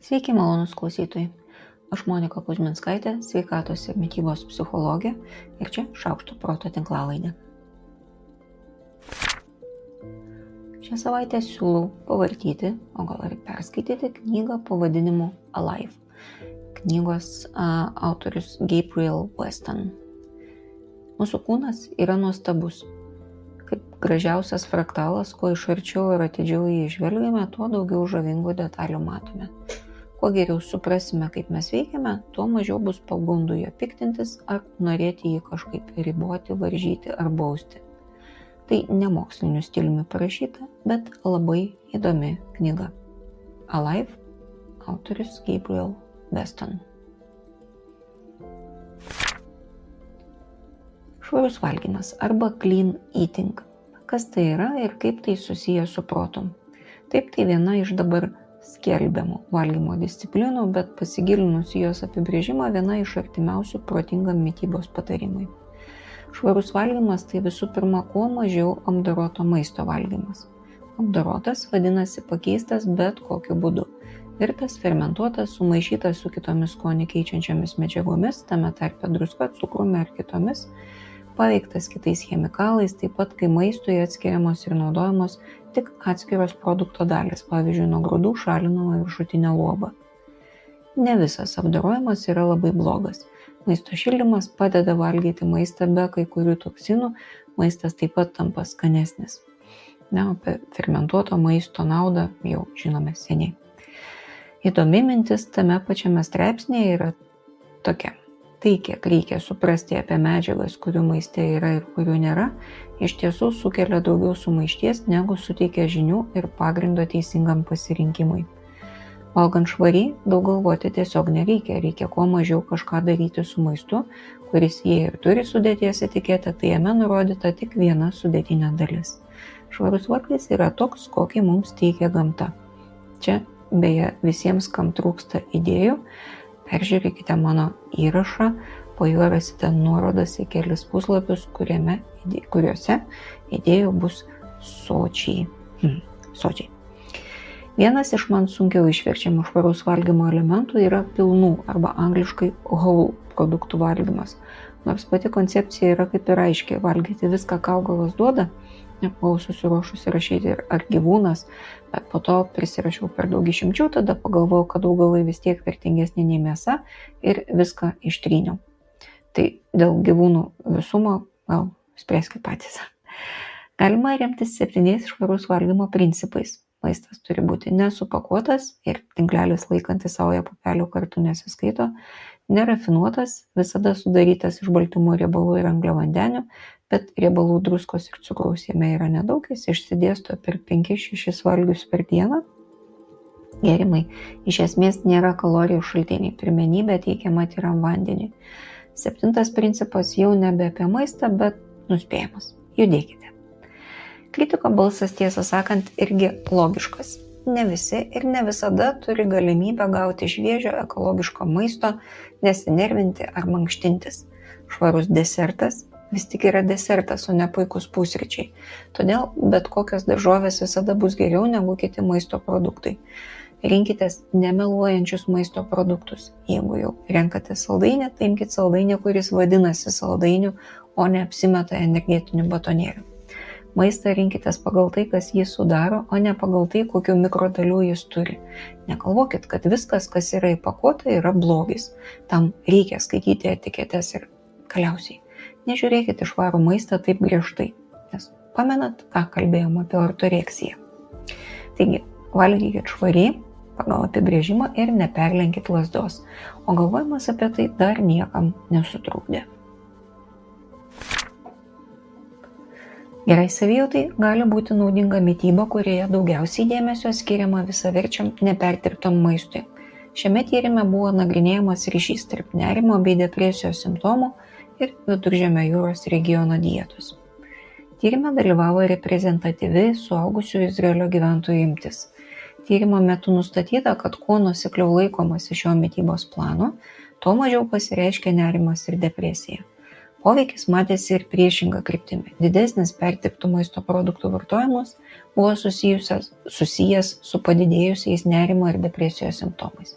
Sveiki, malonūs klausytojai. Aš Monika Kuzminskaitė, sveikatos ir mitybos psichologė ir čia Šaukšto proto tinklalaidė. Šią savaitę siūlau pavartyti, o gal ir perskaityti knygą pavadinimu Alive. Knygos autorius Gabriel Weston. Mūsų kūnas yra nuostabus. Kaip gražiausias fraktalas, kuo iš arčiau ir atidžiau jį žvelgiame, tuo daugiau žavingų detalių matome. Kuo geriau suprasime, kaip mes veikiame, tuo mažiau bus pagundų jo piktintis ar norėti jį kažkaip riboti, varžyti ar bausti. Tai ne moksliniu stiliumi parašyta, bet labai įdomi knyga. Alive, autorius Gabriel Weston. Švarus valgymas arba clean eating. Kas tai yra ir kaip tai susiję su protu? Taip, tai viena iš dabar skelbiamų valgymo disciplinų, bet pasigilinus į jos apibrėžimą, viena iš artimiausių protingam mitybos patarimui. Švarus valgymas tai visų pirma kuo mažiau apdoroto maisto valgymas. Apdorotas vadinasi pakeistas bet kokiu būdu. Virtas, fermentuotas, sumaišytas su kitomis skonį keičiančiamis medžiagomis, tame tarpe druska, cukrumi ar kitomis, paveiktas kitais chemikalais, taip pat kai maistui atskiriamos ir naudojamos tik atskiros produkto dalis, pavyzdžiui, nuo grūdų šalinama viršutinė luoba. Ne visas apdorojimas yra labai blogas. Maisto šildymas padeda valgyti maistą be kai kurių toksinų, maistas taip pat tampa skanesnis. Apie fermentuoto maisto naudą jau žinome seniai. Įdomi mintis tame pačiame straipsnėje yra tokia. Tai, kiek reikia suprasti apie medžiagas, kurių maiste yra ir kurių nėra, iš tiesų sukelia daugiau sumaišties, negu suteikia žinių ir pagrindo teisingam pasirinkimui. Valgant švariai, daug galvoti tiesiog nereikia, reikia kuo mažiau kažką daryti su maistu, kuris jei ir turi sudėties etiketę, tai jame nurodyta tik viena sudėtinė dalis. Švarus valgis yra toks, kokį mums teikia gamta. Čia, beje, visiems, kam trūksta idėjų, peržiūrėkite mano įrašą, po juo rasite nuorodas į kelis puslapius, kuriuose idėjų bus sočiai. Vienas iš man sunkiau išverčiamų švaraus valgymo elementų yra pilnų arba angliškai whole produktų valgymas. Nors pati koncepcija yra kaip ir aiški, valgyti viską, ką augalas duoda, nebuvau susiruošusi rašyti ar gyvūnas, bet po to prisirašiau per daug išimčių, tada pagalvojau, kad augalai vis tiek vertingesni nei mėsa ir viską ištryniau. Tai dėl gyvūnų visumo gal spręskit patys. Galima remtis 7 švaraus valgymo principais. Maistas turi būti nesupakuotas ir tinklelis laikantis saują pupelių kartu nesiskaito, nerafinuotas, visada sudarytas iš baltymų, riebalų ir angliavandenių, bet riebalų, druskos ir cukraus jame yra nedaug, jis išsidėsto per 5-6 valgius per dieną. Gėrimai iš esmės nėra kalorijų šaltiniai, pirmenybė teikiama tyram vandeniui. 7 principas jau nebe apie maistą, bet nuspėjamas. Judėkite. Kritiko balsas, tiesą sakant, irgi logiškas. Ne visi ir ne visada turi galimybę gauti šviežio ekologiško maisto, nesinervinti ar mankštintis. Švarus desertas vis tik yra desertas, o ne puikus pusryčiai. Todėl bet kokios daržovės visada bus geriau negu kiti maisto produktai. Rinkitės nemeluojančius maisto produktus. Jeigu jau renkate saldainį, tai imkite saldainį, kuris vadinasi saldainiu, o ne apsimeta energetiniu batonėliu. Maistą rinkitės pagal tai, kas jį sudaro, o ne pagal tai, kokių mikrodalių jis turi. Negalvokit, kad viskas, kas yra įpakuota, yra blogis. Tam reikia skaityti etiketes ir galiausiai. Nežiūrėkite švarų maistą taip griežtai, nes pamenat, ką kalbėjom apie ortoreksiją. Taigi, valgykit švariai, pagal apibrėžimą ir neperlenkit lazdos, o galvojimas apie tai dar niekam nesutrukdė. Gerai savijautai gali būti naudinga mityba, kurioje daugiausiai dėmesio skiriama visaverčiam neperdirbtam maistui. Šiame tyrime buvo nagrinėjamas ryšys tarp nerimo bei depresijos simptomų ir Viduržemio jūros regiono dietos. Tyrime dalyvavo reprezentatyvi suaugusių Izraelio gyventojų imtis. Tyrimo metu nustatyta, kad kuo nuosekliau laikomasi šio mitybos plano, tuo mažiau pasireiškia nerimas ir depresija. Poveikis matėsi ir priešinga kryptimi. Didesnis perdirbtų maisto produktų vartojimas buvo susijęs su padidėjusiais nerimo ir depresijos simptomais.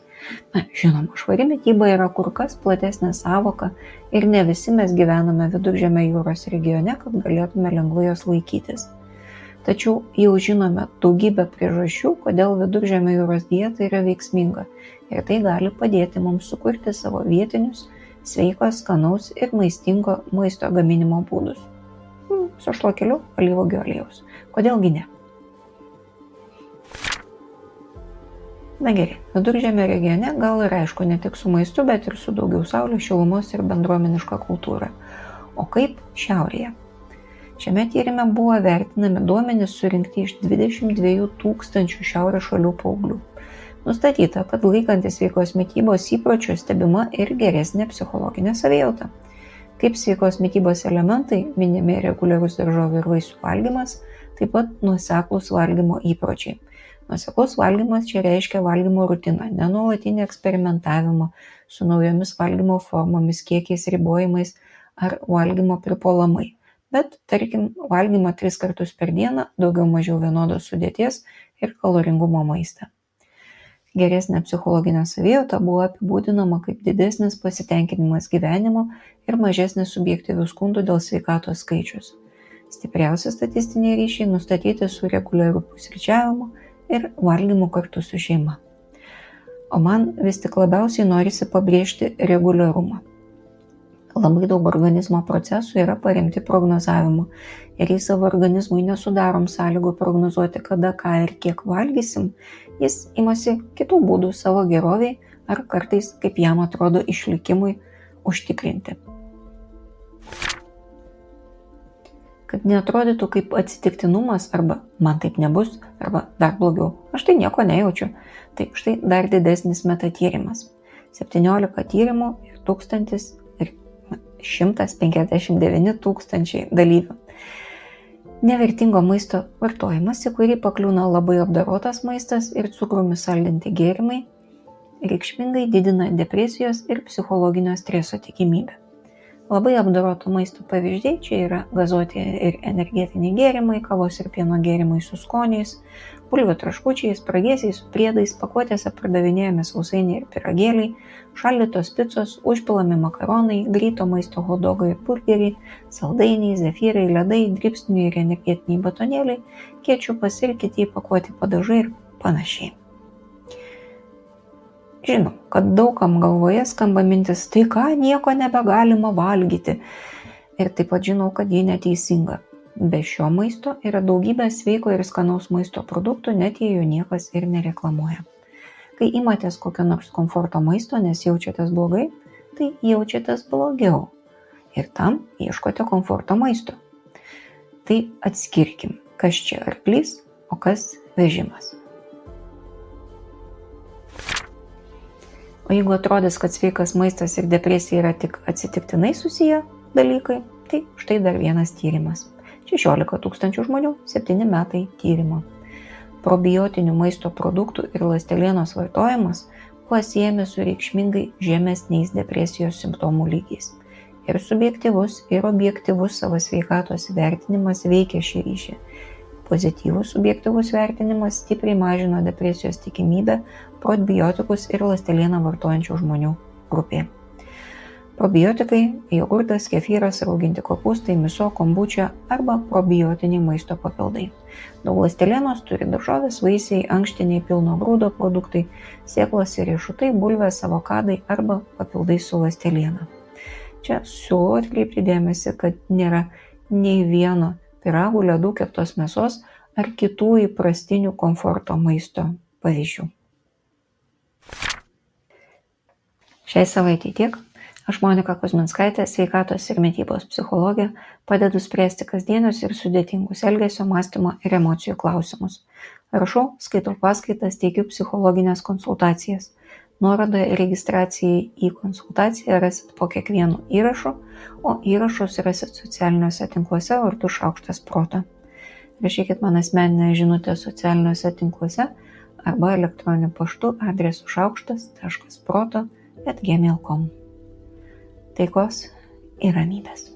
Žinoma, švari mityba yra kur kas platesnė sąvoka ir ne visi mes gyvename Viduržemio jūros regione, kad galėtume lengvai jos laikytis. Tačiau jau žinome daugybę priežasčių, kodėl Viduržemio jūros dieta yra veiksminga ir tai gali padėti mums sukurti savo vietinius, sveiko, skanaus ir maistingo maisto gaminimo būdus. Su šlakeliu alyvuogių aliejaus. Kodėlgi ne? Na gerai, Viduržemio regione gal ir aišku ne tik su maistu, bet ir su daugiau saulės, šilumos ir bendruomeniška kultūra. O kaip šiaurėje? Šiame tyrime buvo vertinami duomenys surinkti iš 22 000 šiaurės šalių paauglių. Nustatyta, kad laikantis sveikos mitybos įpročių stebima ir geresnė psichologinė savijauta. Kaip sveikos mitybos elementai minimi reguliarus daržovių ir vaisių valgymas, taip pat nuoseklūs valgymo įpročiai. Nuoseklus valgymas čia reiškia valgymo rutiną, nenuolatinį eksperimentavimą su naujomis valgymo formomis, kiekiais, ribojimais ar valgymo pripuolamai. Bet, tarkim, valgymą 3 kartus per dieną, daugiau mažiau vienodos sudėties ir kaloringumo maistą. Geresnė psichologinė savijauta buvo apibūdinama kaip didesnis pasitenkinimas gyvenimo ir mažesnis subjektyvių skundų dėl sveikatos skaičius. Stipriausi statistiniai ryšiai nustatyti su reguliariu pusryčiavimu ir valgymu kartu su šeima. O man vis tik labiausiai norisi pabrėžti reguliarumą. Labai daug organizmo procesų yra paremti prognozavimu ir jei savo organizmui nesudarom sąlygų prognozuoti, kada, ką ir kiek valgysim, jis imasi kitų būdų savo geroviai ar kartais, kaip jam atrodo, išlikimui užtikrinti. Kad neatrodytų kaip atsitiktinumas arba man taip nebus, arba dar blogiau, aš tai nieko nejaučiu. Tai štai dar didesnis metatyrimas. 17 tyrimų ir 159 000 dalyvių. Nevertingo maisto vartojimas, į kurį pakliūna labai apdorotas maistas ir cukrumi saldinti gėrimai, reikšmingai didina depresijos ir psichologinio streso tikimybę. Labai apdoroto maisto pavyzdžiai čia yra gazuoti ir energetiniai gėrimai, kavos ir pieno gėrimai su skoniais, bulvių traškučiais, spragėsiais su priedais, pakuotėse pardavinėjami sausainiai ir pyragėliai, šaldytos picos, užpilami makaronai, greito maisto hotdogai ir burgeriai, saldainiai, zefyrai, ledai, dribsniai ir energetiniai batonėliai, kečupas ir kiti įpakuoti padažai ir panašiai. Žinau, kad daugam galvoje skamba mintis, tai ką, nieko nebegalima valgyti. Ir taip pat žinau, kad ji neteisinga. Be šio maisto yra daugybė sveiko ir skanaus maisto produktų, net jei jo niekas ir nereklamuoja. Kai imatės kokio nors komforto maisto, nes jaučiatės blogai, tai jaučiatės blogiau. Ir tam ieškote komforto maisto. Tai atskirkim, kas čia arklys, o kas vežimas. O jeigu atrodys, kad sveikas maistas ir depresija yra tik atsitiktinai susiję dalykai, tai štai dar vienas tyrimas. 16 000 žmonių, 7 metai tyrimo. Probiotinių maisto produktų ir ląstelienos vartojimas buvo siejami su reikšmingai žemesniais depresijos simptomų lygiais. Ir subjektyvus, ir objektyvus savo sveikatos vertinimas veikia šį ryšį. Pozityvus subjektyvus vertinimas stipriai mažino depresijos tikimybę probiotikus ir ląstelieną vartojančių žmonių grupėje. Probiotikai – jogurtas, kefyras, rauginti kopūstai, miso, kombučia arba probiotiniai maisto papildai. Daug ląstelienos turi daržovės, vaisiai, ankštiniai, pilno grūdo produktai, sėklos ir riešutai, bulvės, avokadai arba papildai su ląsteliena. Čia siūlau atkreipti dėmesį, kad nėra nei vieno pyragų, ledų, keptos mėsos ar kitų įprastinių komforto maisto pavyzdžių. Šiai savaitei tiek. Aš Monika Kuzminskaitė, sveikatos ir mitybos psichologė, padedu spręsti kasdienius ir sudėtingus elgesio, mąstymo ir emocijų klausimus. Rašau, skaitau paskaitas, teikiu psichologinės konsultacijas. Nuorodą registracijai į konsultaciją rasit po kiekvienu įrašu, o įrašus rasit socialiniuose tinkluose vardu Šaukštas proto. Rašykit man asmeninę žinutę socialiniuose tinkluose arba elektroniniu paštu adresu šaukštas.proto@gmail.com. Taikos ir ramybės.